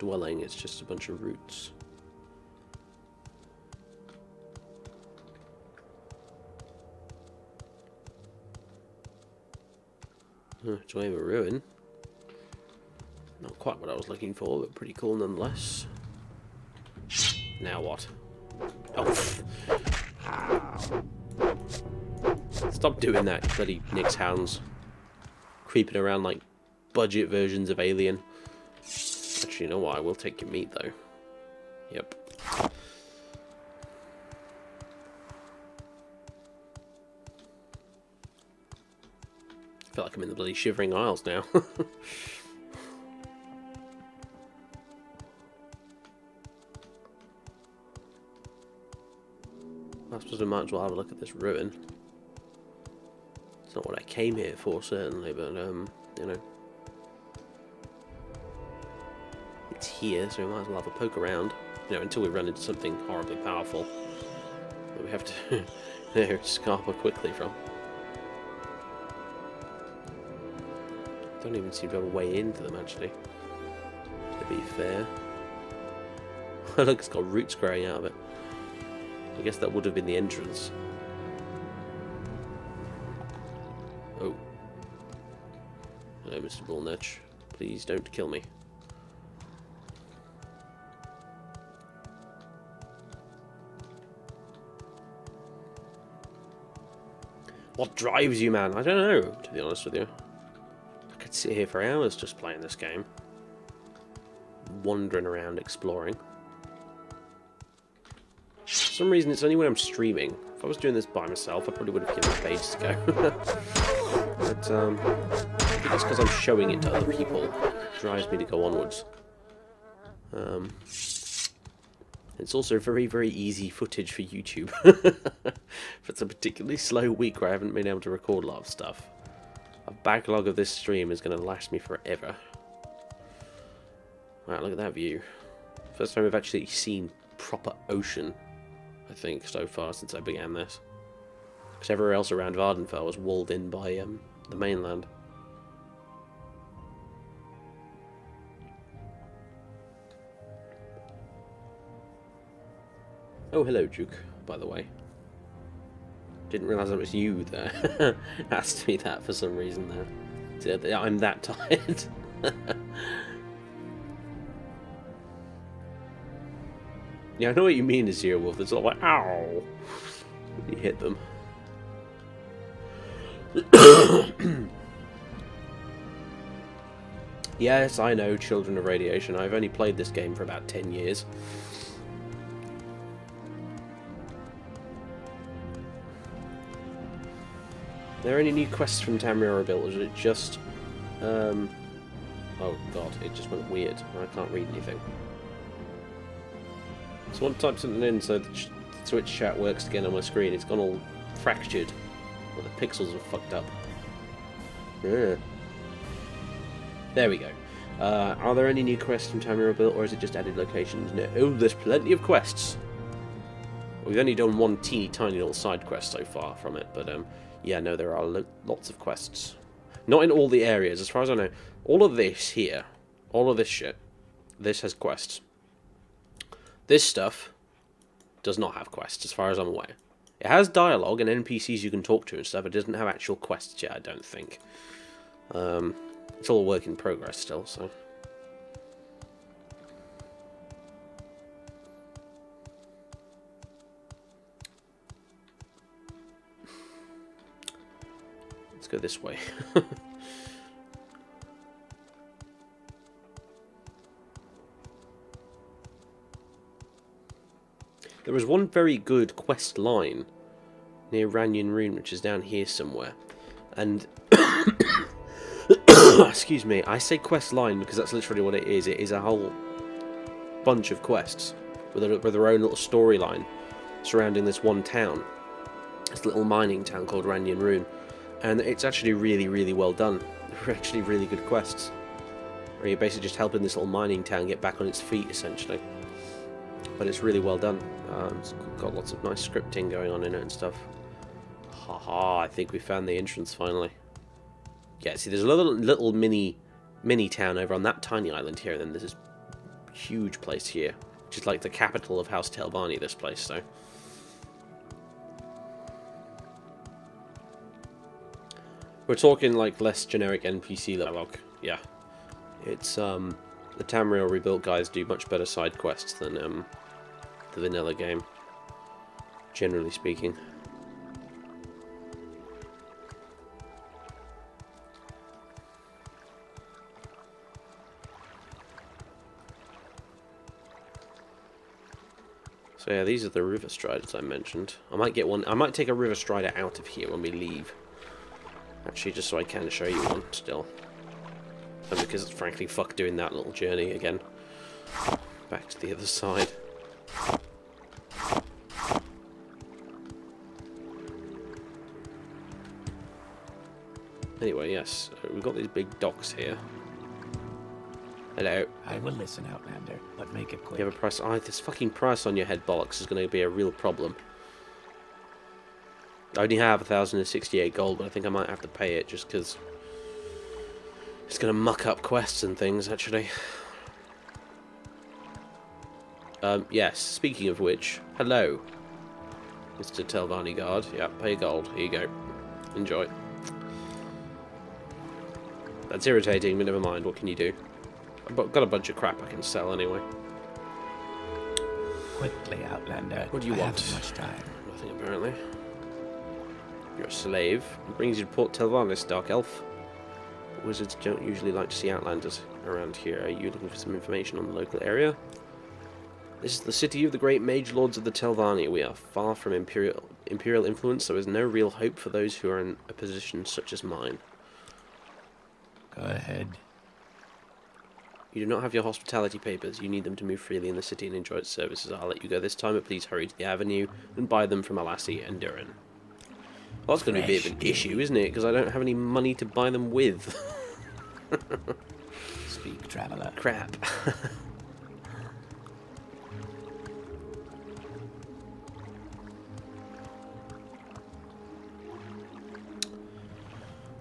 dwelling, it's just a bunch of roots. Joy of a ruin. Not quite what I was looking for, but pretty cool nonetheless. Now what? Oh. Stop doing that, bloody Nyx hounds. Creeping around like budget versions of Alien. Actually, you know what? I will take your meat, though. Yep. I feel like I'm in the bloody Shivering Isles now. I suppose I might as well have a look at this ruin. It's not what I came here for, certainly, but, you know. It's here, so we might as well have a poke around. You know, until we run into something horribly powerful that we have to scarper quickly from. Don't even seem to have a way into them, actually. To be fair. Look, it's got roots growing out of it. I guess that would have been the entrance. Oh. Hello, Mr. Bullnetch. Please don't kill me. What drives you, man? I don't know, to be honest with you. I could sit here for hours just playing this game. Wandering around, exploring. For some reason, it's only when I'm streaming. If I was doing this by myself, I probably would have given it ages ago. But, I think it's because I'm showing it to other people. It drives me to go onwards. It's also very, very easy footage for YouTube. If it's a particularly slow week where I haven't been able to record a lot of stuff, a backlog of this stream is going to last me forever. Wow, look at that view. First time I've actually seen proper ocean, I think, so far since I began this. Because everywhere else around Vardenfell was walled in by the mainland. Oh, hello, Duke, by the way. Didn't realise it was you there. Asked me that for some reason there. I'm that tired. Yeah, I know what you mean, Azir Wolf. It's all like, ow! You hit them. Yes, I know, Children of Radiation. I've only played this game for about 10 years. Are there any new quests from Tamriel Rebuilt, or is it just... oh god, it just went weird. I can't read anything. So I want to type something in so the Twitch chat works again on my screen. It's gone all fractured. Or the pixels are fucked up. Yeah. There we go. Are there any new quests from Tamriel Rebuilt, or is it just added locations? No. Oh, there's plenty of quests. We've only done one teeny tiny little side quest so far from it, but yeah, no, there are lots of quests. Not in all the areas, as far as I know. All of this here, all of this shit, this has quests. This stuff does not have quests, as far as I'm aware. It has dialogue and NPCs you can talk to and stuff. It doesn't have actual quests yet, I don't think. It's all a work in progress still, so... Let's go this way. There was one very good quest line near Ranyan Rune, which is down here somewhere. And... excuse me, I say quest line because that's literally what it is. It is a whole bunch of quests with their own little storyline surrounding this one town. This little mining town called Ranyan Rune. And it's actually really, really well done. They're actually really good quests. Where you're basically just helping this little mining town get back on its feet, essentially. But it's really well done. It's got lots of nice scripting going on in it and stuff. Haha, I think we found the entrance finally. Yeah, see, there's a little mini town over on that tiny island here, and then there's this huge place here, which is like the capital of House Telvanni, this place, so. We're talking like less generic NPC dialogue, yeah. It's, the Tamriel Rebuilt guys do much better side quests than, the vanilla game, generally speaking. So yeah, these are the river striders I mentioned. I might get one. I might take a river strider out of here when we leave. Actually, just so I can show you one still. And because it's frankly fuck doing that little journey again. Back to the other side. Anyway, yes, we've got these big docks here. Hello. I will listen, Outlander, but make it quick. You have a price? Oh, this fucking price on your head bollocks is going to be a real problem. I only have 1,068 gold, but I think I might have to pay it just because it's going to muck up quests and things, actually. Yes, speaking of which, hello, Mr. Telvanni guard. Yeah, pay gold. Here you go. Enjoy. That's irritating, but never mind. What can you do? I've got a bunch of crap I can sell anyway. Quickly, Outlander. What do you want? Haven't much time. Nothing, apparently. You're a slave. It brings you to Port Telvannis, Dark Elf. But wizards don't usually like to see Outlanders around here. Are you looking for some information on the local area? This is the city of the great mage lords of the Telvanni. We are far from Imperial influence, so there is no real hope for those who are in a position such as mine. Go ahead. You do not have your hospitality papers. You need them to move freely in the city and enjoy its services. I'll let you go this time, but please hurry to the avenue and buy them from Alassi and Durin. Well, that's going to be a bit of an issue, isn't it? Because I don't have any money to buy them with. Speak, traveler. Crap.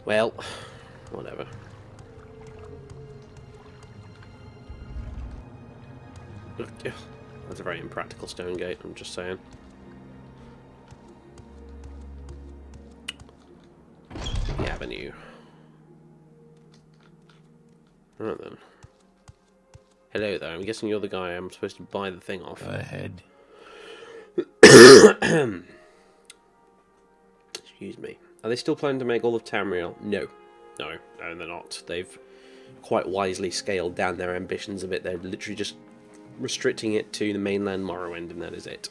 Well, whatever. That's a very impractical stone gate, I'm just saying. The avenue. Right then. Hello there, I'm guessing you're the guy I'm supposed to buy the thing off. Go ahead. Excuse me. Are they still planning to make all of Tamriel? No. No, they're not. They've quite wisely scaled down their ambitions a bit. They're literally just restricting it to the mainland Morrowind, and that is it.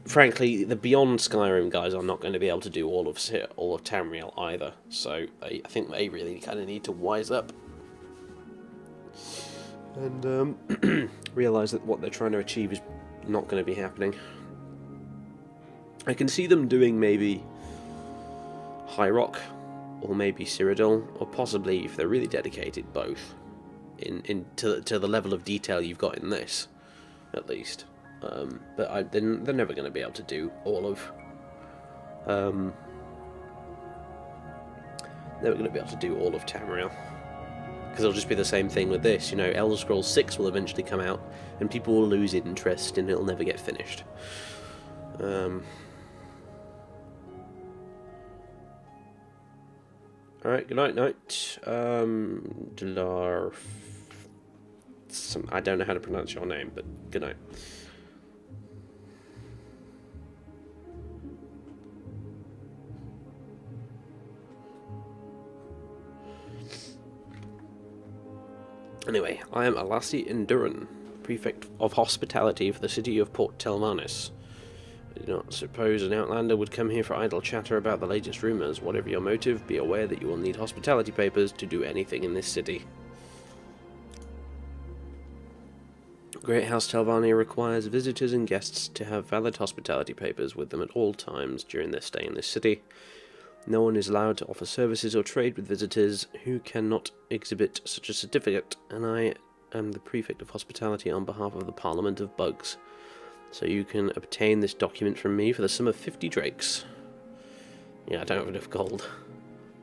Frankly, the Beyond Skyrim guys are not going to be able to do all of Tamriel either, so I think they really kind of need to wise up and realise that what they're trying to achieve is not going to be happening. I can see them doing maybe High Rock, or maybe Cyrodiil, or possibly, if they're really dedicated, both. To the level of detail you've got in this, at least. But they're never going to be able to do all of. Never going to be able to do all of Tamriel, because it'll just be the same thing with this. You know, Elder Scrolls 6 will eventually come out, and people will lose interest, and it'll never get finished. Alright, good night. Delar... I don't know how to pronounce your name, but good night. Anyway, I am Alassi Durin, Prefect of Hospitality for the city of Port Telvannis. I do not suppose an outlander would come here for idle chatter about the latest rumours. Whatever your motive, be aware that you will need hospitality papers to do anything in this city. Great House Telvanni requires visitors and guests to have valid hospitality papers with them at all times during their stay in this city. No one is allowed to offer services or trade with visitors who cannot exhibit such a certificate, and I am the Prefect of Hospitality on behalf of the Parliament of Bugs. So you can obtain this document from me for the sum of 50 drakes. Yeah, I don't have enough gold.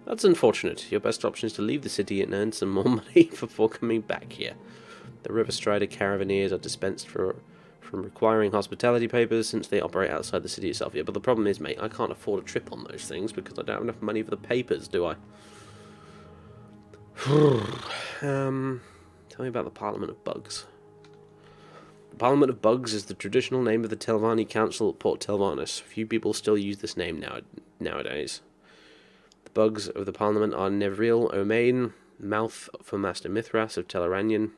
That's unfortunate. Your best option is to leave the city and earn some more money before coming back here. The River Strider Caravanneers are dispensed from requiring hospitality papers since they operate outside the city itself. Yeah, but the problem is, mate, I can't afford a trip on those things because I don't have enough money for the papers, do I? Tell me about the Parliament of Bugs. The Parliament of Bugs is the traditional name of the Telvanni Council at Port Telvannis. Few people still use this name nowadays. The Bugs of the Parliament are Nevril O'Main, Mouth for Master Mithras of Tel'aran'yne,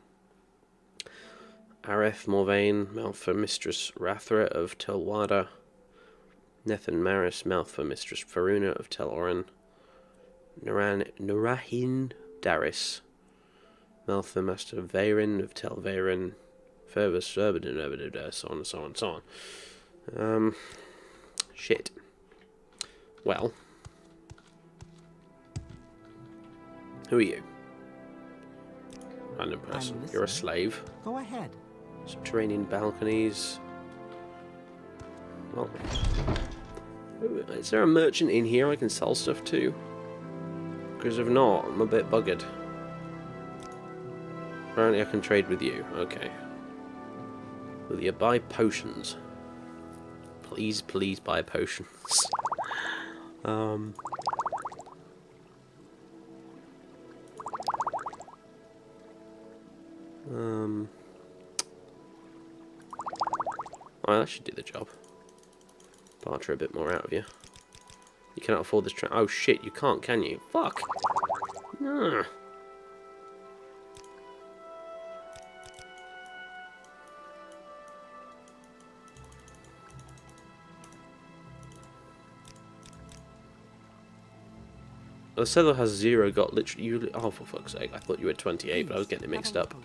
Areth Morvain, Mouth for Mistress Rathra of Telwada, Nethan Maris, Mouth for Mistress Faruna of Teloran, Nurahin Daris, Mouth for Master Veyrin of Telveyrin, Fervus Urbidin, so on and so on and so on. Shit. Well. Who are you? Random person. You're a slave. Go ahead. Subterranean balconies. Well, is there a merchant in here I can sell stuff to? Because if not, I'm a bit buggered. Apparently I can trade with you. Okay. Will you buy potions? Please, please buy potions. Well, that should do the job. Barter a bit more out of you. You cannot afford this oh shit, you can't, can you? Fuck! Nah. The seller has 0 got literally... Oh, for fuck's sake. I thought you were 28, but I was getting it mixed up.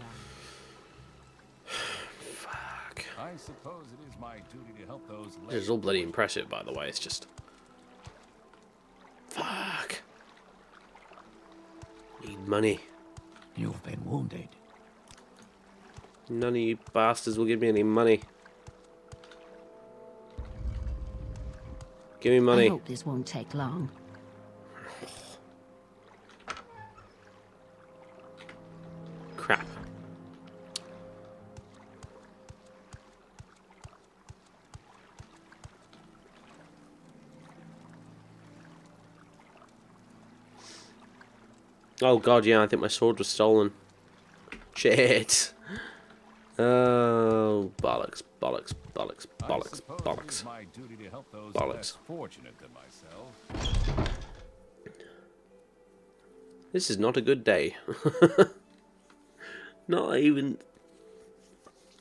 Fuck. I suppose it is my duty to help those... This is all bloody impressive, by the way. It's just... Fuck. Need money. You've been wounded. None of you bastards will give me any money. Give me money. I hope this won't take long. Crap. Oh god, yeah, I think my sword was stolen. Shit. Oh, bollocks, bollocks, bollocks, bollocks, bollocks. My duty to help those Bollocks. less fortunate than myself. This is not a good day. Not even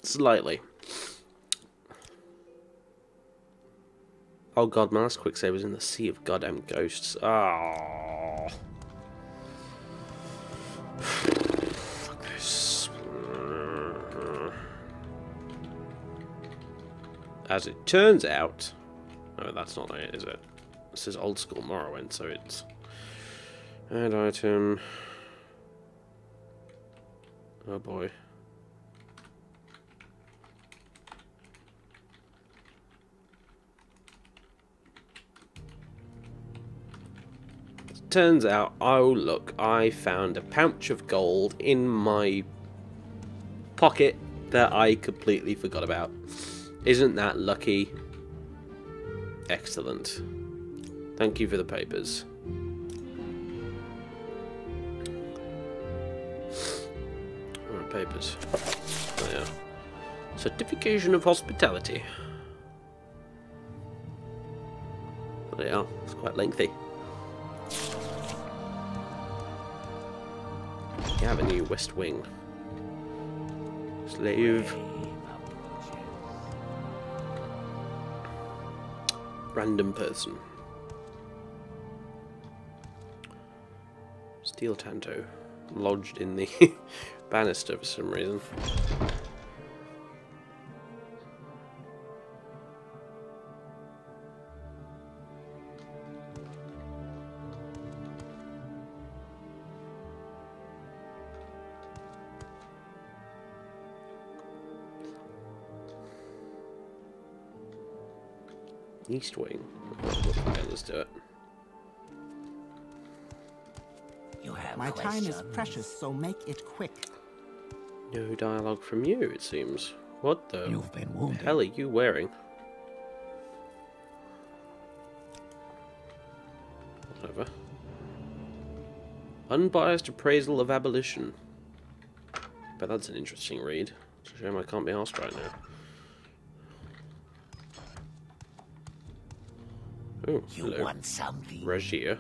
slightly. Oh god, my last quick save was in the sea of goddamn ghosts. Oh. Fuck this. As it turns out... Oh, that's not it, is it? This is old school Morrowind, so it's... Add item... Oh boy. Turns out, oh look, I found a pouch of gold in my pocket that I completely forgot about. Isn't that lucky? Excellent. Thank you for the papers. Papers. Oh, yeah. Certification of hospitality. There they are. It's quite lengthy. Avenue, West Wing. Slave. Random person. Steel Tanto. Lodged in the banister for some reason. East Wing. Okay, let's do it. My time is precious, so make it quick. No dialogue from you, it seems. What the You've been wounded. hell are you wearing? Whatever. Unbiased appraisal of abolition. But that's an interesting read. It's a shame I can't be asked right now. Oh, You hello. want something? Regia.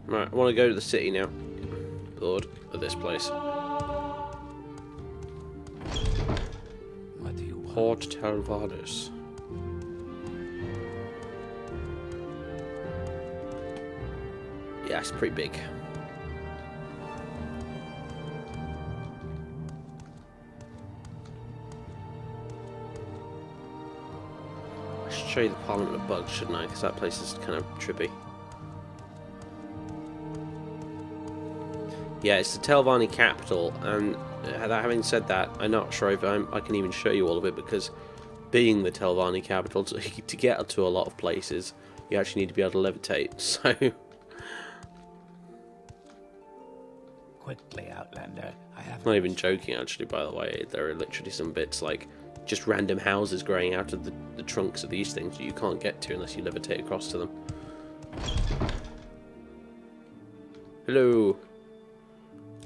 Right, I want to go to the city now. Bored of this place. What do you want? Port Telvannis. Yeah, it's pretty big. I should show you the Parliament of Bugs, shouldn't I? Because that place is kind of trippy. Yeah, it's the Telvanni capital, and having said that, I'm not sure if I can even show you all of it, because being the Telvanni capital, to get to a lot of places, you actually need to be able to levitate, so... Quickly, Outlander. I have Not even joking, actually, by the way. There are literally some bits, like, just random houses growing out of the trunks of these things that you can't get to unless you levitate across to them. Hello.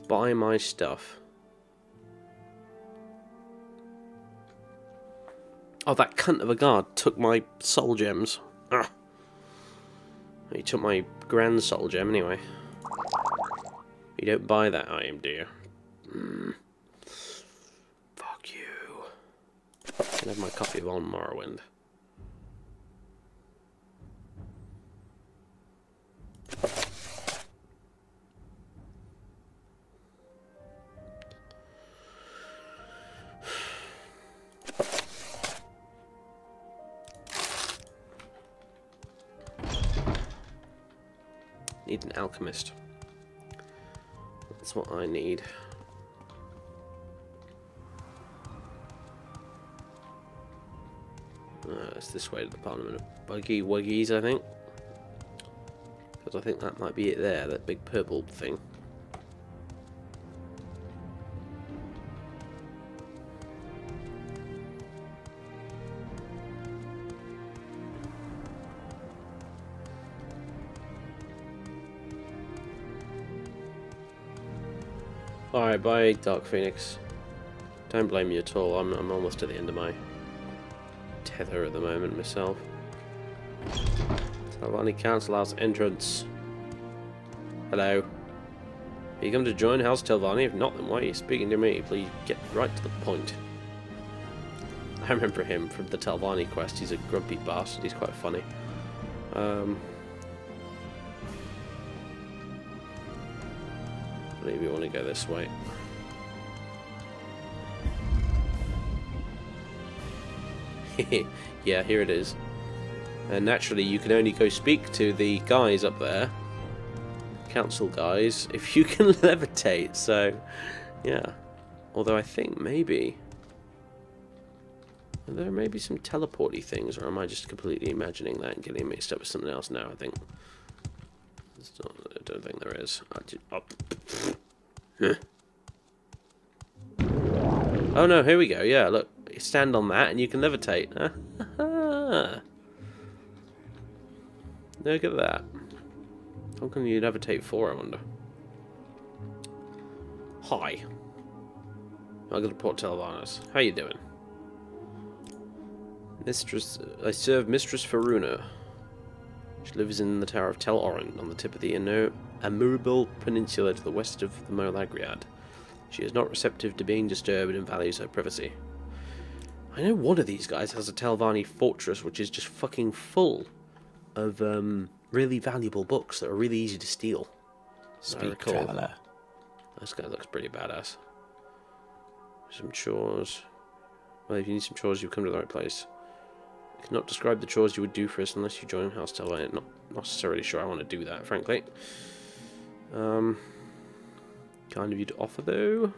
Buy my stuff. Oh, that cunt of a guard took my soul gems. Ugh. He took my grand soul gem, anyway. You don't buy that item, do you? Fuck you. I can have my copy of On Morrowind. Need an alchemist. That's what I need. It's this way to the Parliament of Buggy Wuggies, I think. Because I think that might be it there, that big purple thing. Alright, bye, Dark Phoenix. Don't blame you at all. I'm almost at the end of my tether at the moment myself. Telvanni Council House entrance. Hello. Are you come to join House Telvanni? If not, then why are you speaking to me? Please get right to the point. I remember him from the Telvanni quest. He's a grumpy bastard. He's quite funny. Maybe we want to go this way. Yeah, here it is. And naturally, you can only go speak to the guys up there, council guys, if you can levitate. So, yeah. Although I think maybe there may be some teleporty things, or am I just completely imagining that and getting mixed up with something else now? I think. I don't think there is. Oh no, here we go. Yeah, look. You stand on that and you can levitate. Look at that. How can you levitate for, I wonder? Hi. Welcome to Port Telvannis. How you doing? Mistress, I serve Mistress Faruna. She lives in the Tower of Tel Oren, on the tip of the Imperial Peninsula to the west of the Malagriad. She is not receptive to being disturbed and values her privacy. I know one of these guys has a Telvanni fortress which is just fucking full of really valuable books that are really easy to steal. Speak, traveler. This guy looks pretty badass. Some chores. Well, if you need some chores, you've come to the right place. I cannot describe the chores you would do for us unless you join House Telvanni. Not necessarily sure I want to do that, frankly. Kind of you to offer, though.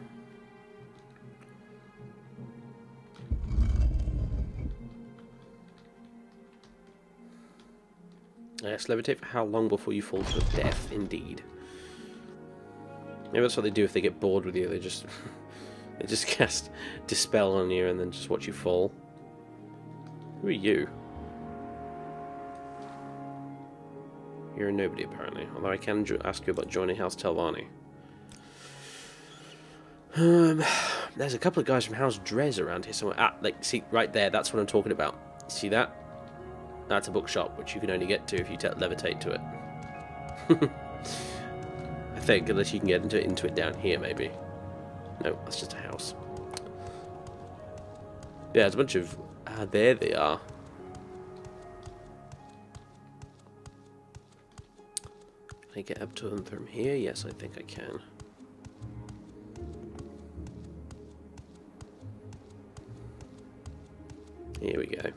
Yes, levitate for how long before you fall to death, indeed. Maybe that's what they do if they get bored with you. They just they just cast Dispel on you and then just watch you fall. Who are you? You're a nobody, apparently. Although I can ask you about joining House Telvanni. There's a couple of guys from House Drez around here somewhere. Ah, like, see, right there, that's what I'm talking about. See that? That's a bookshop, which you can only get to if you levitate to it. I think, unless you can get into it down here, maybe. No, that's just a house. Yeah, there's a bunch of... Ah, there they are. Can I get up to them from here? Yes, I think I can. Here we go.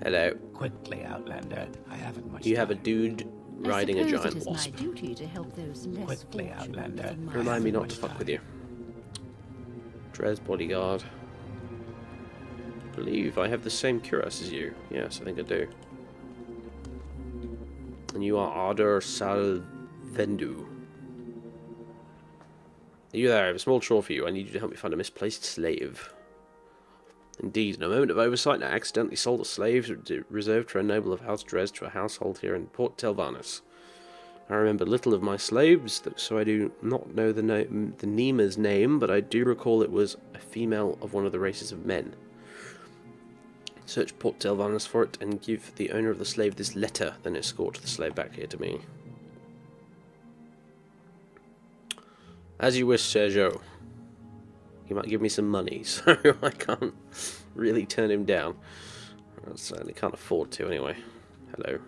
Hello. Quickly, Outlander. I haven't much You have a time. dude riding a giant It is wasp. my duty to help those less Quickly, fortunate Outlander. than myself. Remind me not much to fuck time. with you. Drez bodyguard. I believe I have the same cuirass as you. Yes, I think I do. And you are Ardor Salvendu. Are you there? I have a small chore for you. I need you to help me find a misplaced slave. Indeed, in a moment of oversight, I accidentally sold a slave reserved for a noble of House Drez to a household here in Port Telvannis. I remember little of my slaves, so I do not know the Nima's name, but I do recall it was a female of one of the races of men. Search Port Telvannis for it, and give the owner of the slave this letter, then escort the slave back here to me. As you wish, Sergio. He might give me some money, so I can't really turn him down. I certainly can't afford to, anyway. Hello.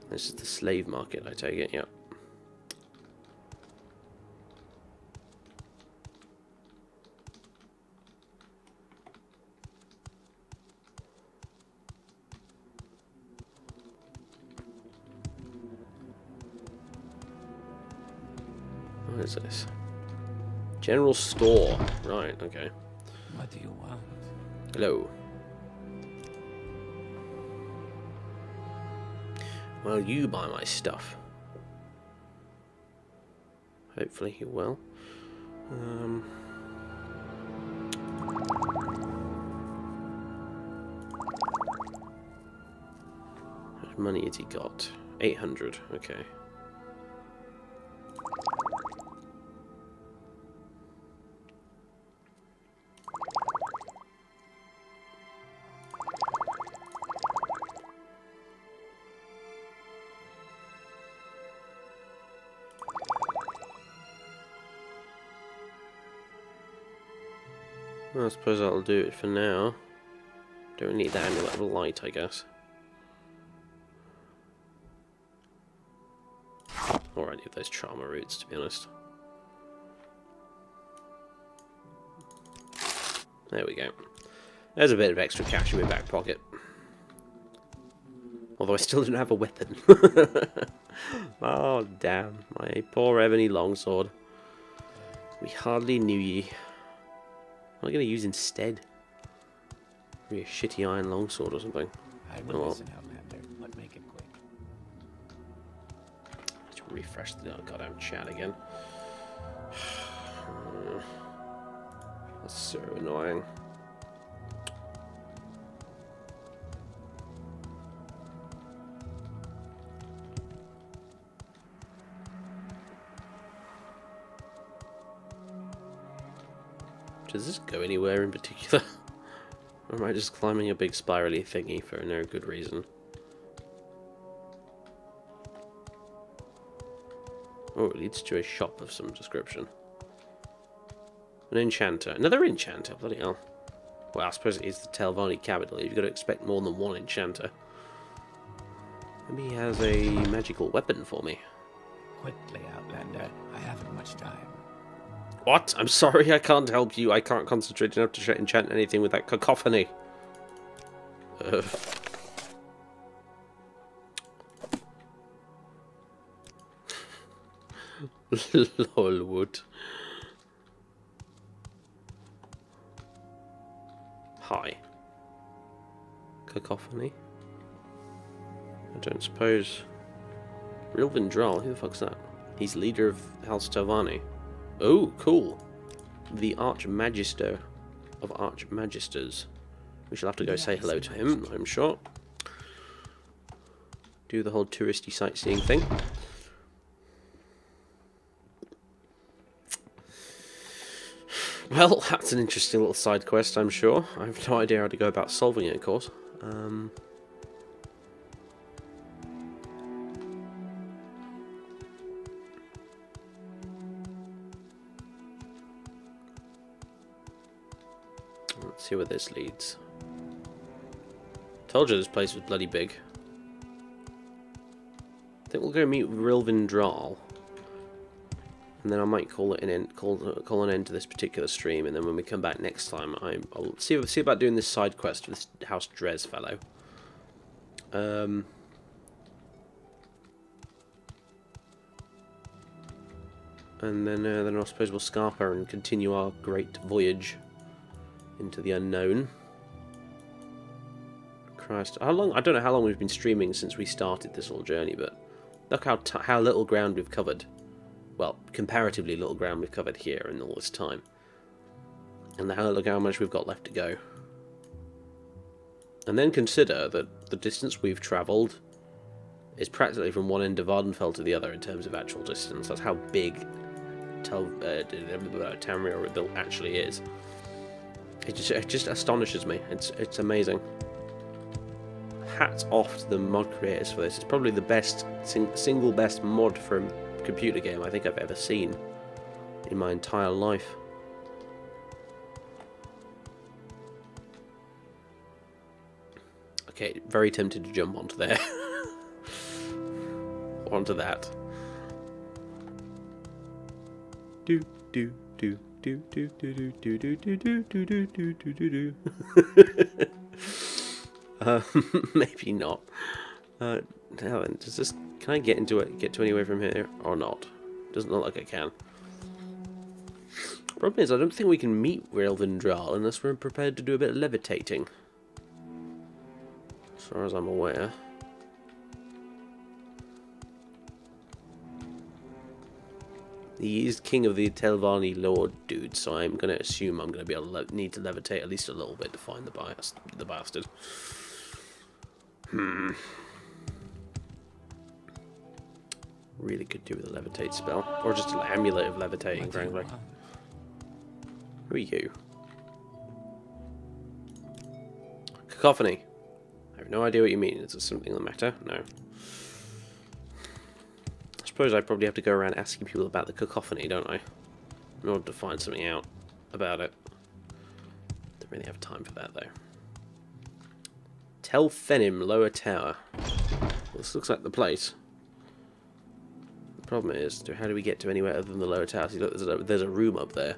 This is the slave market, I take it, yeah. What is this? General store. Right, okay. What do you want? Hello. Well, you buy my stuff. Hopefully you will. How much money has he got? 800, okay. Well, I suppose that'll do it for now. Don't need that amulet of light, I guess. Or any of those trauma roots, to be honest. There we go. There's a bit of extra cash in my back pocket. Although I still don't have a weapon. Oh, damn. My poor ebony longsword. We hardly knew ye. What am I going to use instead? Maybe a shitty iron longsword or something. I will listen, Outlander, but make it quick. Let's refresh the goddamn chat again. That's so annoying. Does this go anywhere in particular? Or am I just climbing a big spirally thingy for no good reason? Oh, it leads to a shop of some description. An enchanter. Another enchanter, bloody hell. Well, I suppose it is the Telvanni capital. You've got to expect more than one enchanter. Maybe he has a magical weapon for me. Quickly, Outlander. I haven't much time. What? I'm sorry, I can't help you. I can't concentrate enough to enchant anything with that cacophony. Lolwood. Cacophony. I don't suppose. Real Vindral, who the fuck's that? He's leader of House Telvanni. Oh, cool. The Archmagister of Archmagisters. We shall have to go say hello to him, I'm sure. Do the whole touristy sightseeing thing. Well, that's an interesting little side quest, I'm sure. I have no idea how to go about solving it, of course. Let's see where this leads. Told you this place was bloody big. I think we'll go meet Rilvin Dral. And then I might call an end to this particular stream, and then when we come back next time, I'll see about doing this side quest for this House Drez fellow. And then I suppose we'll Scarpa and continue our great voyage into the unknown. Christ, how long? I don't know how long we've been streaming since we started this whole journey, but look how little ground we've covered. Well, comparatively little ground we've covered here in all this time. And look how much we've got left to go. And then consider that the distance we've travelled is practically from one end of Vardenfell to the other in terms of actual distance. That's how big Tamriel Rebuilt actually is. It just astonishes me. It's amazing. Hats off to the mod creators for this. It's probably the best single best mod for a computer game I think I've ever seen in my entire life. Okay, very tempted to jump onto there. Onto that. Do do do do do do do do do do do do do do do do. Maybe not. Helen, does this? Can I get into it? Get to anywhere from here or not? Doesn't look like I can. Problem is, I don't think we can meet Rilvin Dral unless we're prepared to do a bit of levitating. As far as I'm aware. He is king of the Telvanni Lord, dude, so I'm going to assume I'm going to be able to need to levitate at least a little bit to find the bastard. Really could do with a levitate spell. Or just an amulet of levitating, frankly. Who are you? Cacophony. I have no idea what you mean. Is there something the matter? No. I suppose I probably have to go around asking people about the cacophony, don't I? In order to find something out about it. Don't really have time for that, though. Telfenim Lower Tower. Well, this looks like the place. The problem is, how do we get to anywhere other than the lower tower? See, look, there's a room up there.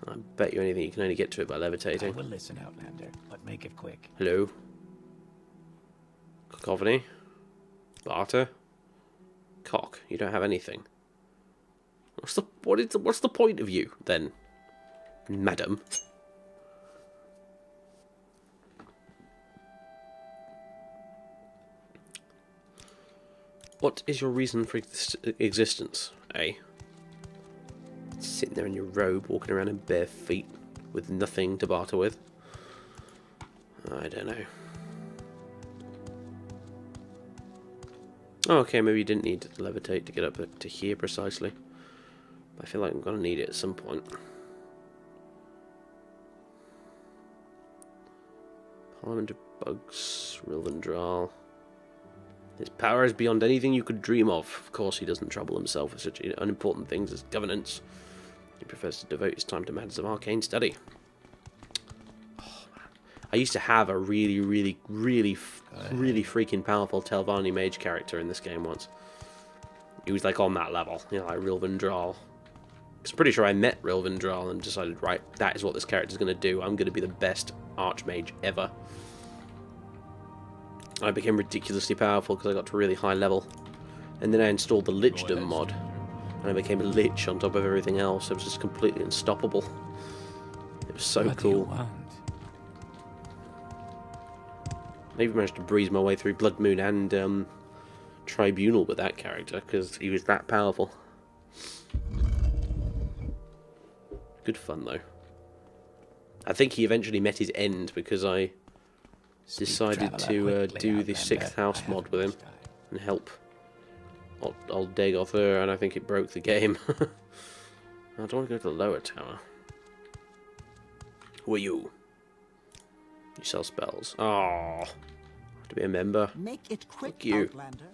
I bet you anything you can only get to it by levitating. I will listen, Outlander, but make it quick. Hello? Cacophony? Barter? Cock, you don't have anything. What's the point of you, then, madam? What is your reason for existence, eh? Sitting there in your robe, walking around in bare feet, with nothing to barter with? I don't know. Oh, okay, maybe you didn't need to levitate to get up to here precisely. But I feel like I'm going to need it at some point. Parliament of Bugs, Rilvin Dral. His power is beyond anything you could dream of. Of course, he doesn't trouble himself with such unimportant things as governance. He prefers to devote his time to matters of arcane study. Oh, man. I used to have a really freaking powerful Telvanni mage character in this game once. He was like on that level, you know, like Rilvin Dral. I'm pretty sure I met Rilvin Dral and decided, right, that is what this character's going to do. I'm going to be the best archmage ever. I became ridiculously powerful because I got to a really high level. And then I installed the Lichdom mod. And I became a Lich on top of everything else. It was just completely unstoppable. It was so cool. I even managed to breeze my way through Blood Moon and Tribunal with that character, because he was that powerful. Good fun, though. I think he eventually met his end, because I decided to do the 6th house mod with him and help old Dagother, and I think it broke the game. I don't want to go to the lower tower. Who are you? You sell spells. Oh, have to be a member. Make it quick, Fuck you. Outlander.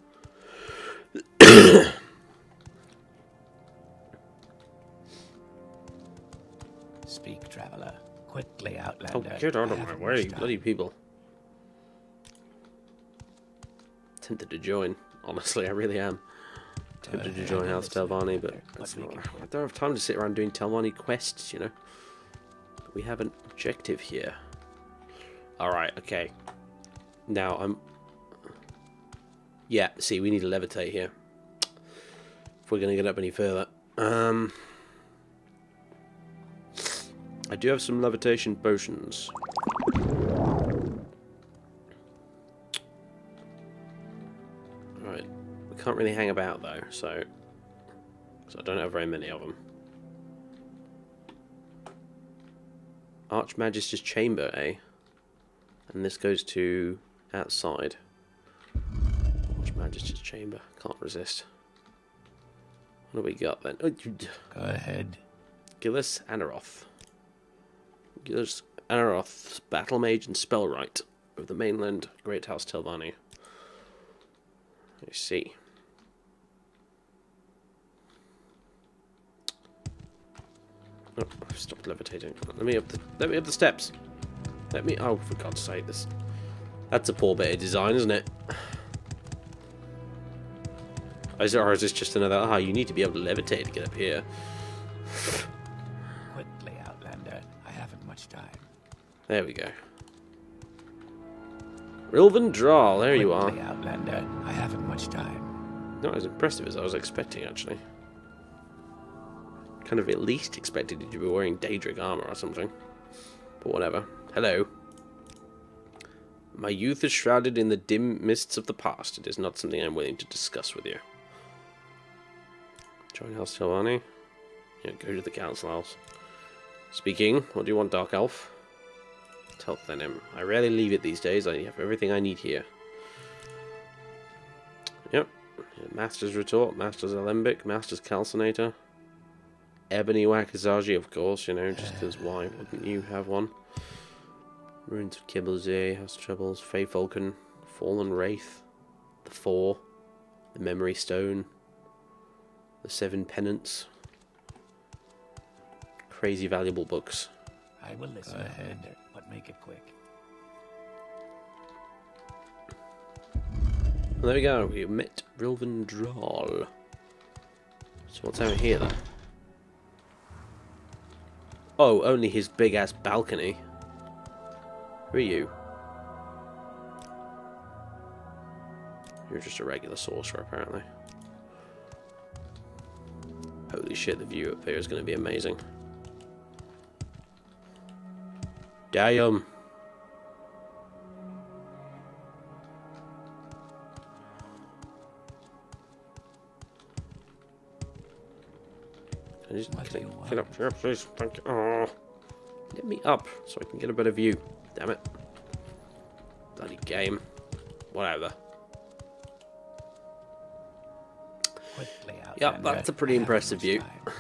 Speak, traveler. Quickly, Outlander. Oh, get out of I my haven't way, much time. bloody people. Tempted to join. Honestly, I really am. Tempted to join House Telvanni, but that's not, I don't have time to sit around doing Telvanni quests, you know. We have an objective here. Alright, okay. Now, yeah, see, we need to levitate here. If we're going to get up any further. I do have some levitation potions. Alright. We can't really hang about, though, so I don't have very many of them. Archmagister's Chamber, eh? And this goes to outside. Archmagister's Chamber. Can't resist. What do we got then? Oh, Go ahead. Gillis Anaroth. Gillis Anaroth's Battle Mage and Spellwright of the mainland Great House Telvanni. I see. Oh, I've stopped levitating. Let me up the steps. Oh, for God's sake, that's a poor bit of design, isn't it? Or is this just another, you need to be able to levitate to get up here. Quickly, Outlander. I haven't much time. There we go. Rilvan Drawl, there you are. Quickly, Outlander. I haven't much time. Not as impressive as I was expecting, actually. Kind of at least expected you to be wearing Daedric armor or something. But whatever. Hello. My youth is shrouded in the dim mists of the past. It is not something I'm willing to discuss with you. Join House Telvanni. Yeah, go to the council house. Speaking. What do you want, Dark Elf? Tell him. I rarely leave it these days. I have everything I need here. Yep. Master's Retort, Master's Alembic, Master's Calcinator. Ebony Wakazaji, of course, you know, just because why wouldn't you have one? Ruins of Kibblesay, House Troubles, Fey Falcon, Fallen Wraith, the Four, the Memory Stone, the Seven Penance. Crazy valuable books. I will listen, Outlander, but make it quick. Well, there we go, we met Rilvan Drawl. So what's over here then? Oh, only his big ass balcony. Who are you? You're just a regular sorcerer, apparently. Holy shit, the view up here is going to be amazing. Damn. Can I get up here, please? Thank you. Oh, let me up so I can get a better view. Damn it. Bloody game. Whatever. Quickly, Yep, that's a pretty impressive view. Go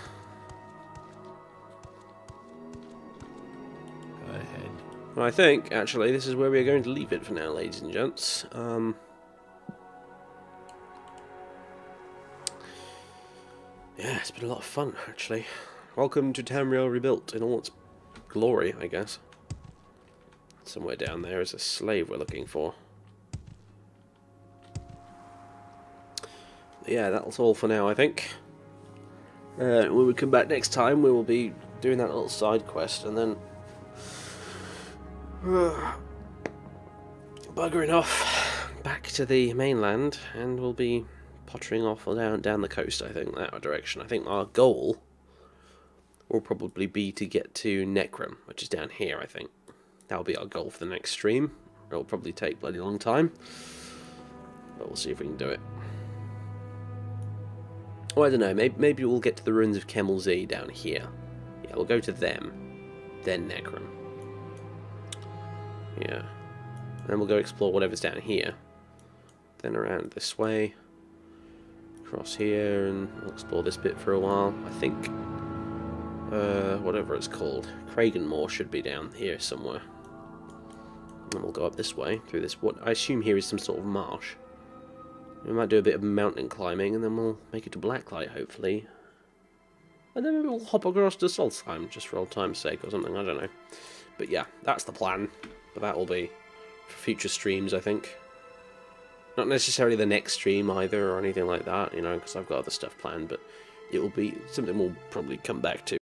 ahead. Well, I think, actually, this is where we're going to leave it for now, ladies and gents. Yeah, it's been a lot of fun, actually. Welcome to Tamriel Rebuilt in all its glory, I guess. Somewhere down there is a slave we're looking for. Yeah, that's all for now, I think. When we come back next time, we will be doing that little side quest, and then buggering off back to the mainland, and we'll be pottering off down the coast, I think, that direction. I think our goal will probably be to get to Necrum, which is down here, I think. That'll be our goal for the next stream. It'll probably take a bloody long time. But we'll see if we can do it. Well, I don't know, maybe we'll get to the ruins of Kemel Z down here. Yeah, we'll go to them. Then Necron. Yeah. Then we'll go explore whatever's down here. Then around this way. Across here, and we'll explore this bit for a while. I think, whatever it's called. Kraganmore should be down here somewhere. And we'll go up this way, through this, what I assume here is some sort of marsh. We might do a bit of mountain climbing, and then we'll make it to Blacklight, hopefully. And then maybe we'll hop across to Solstheim, just for old time's sake or something, I don't know. But yeah, that's the plan. But that will be for future streams, I think. Not necessarily the next stream either, or anything like that, you know, because I've got other stuff planned, but it will be something we'll probably come back to.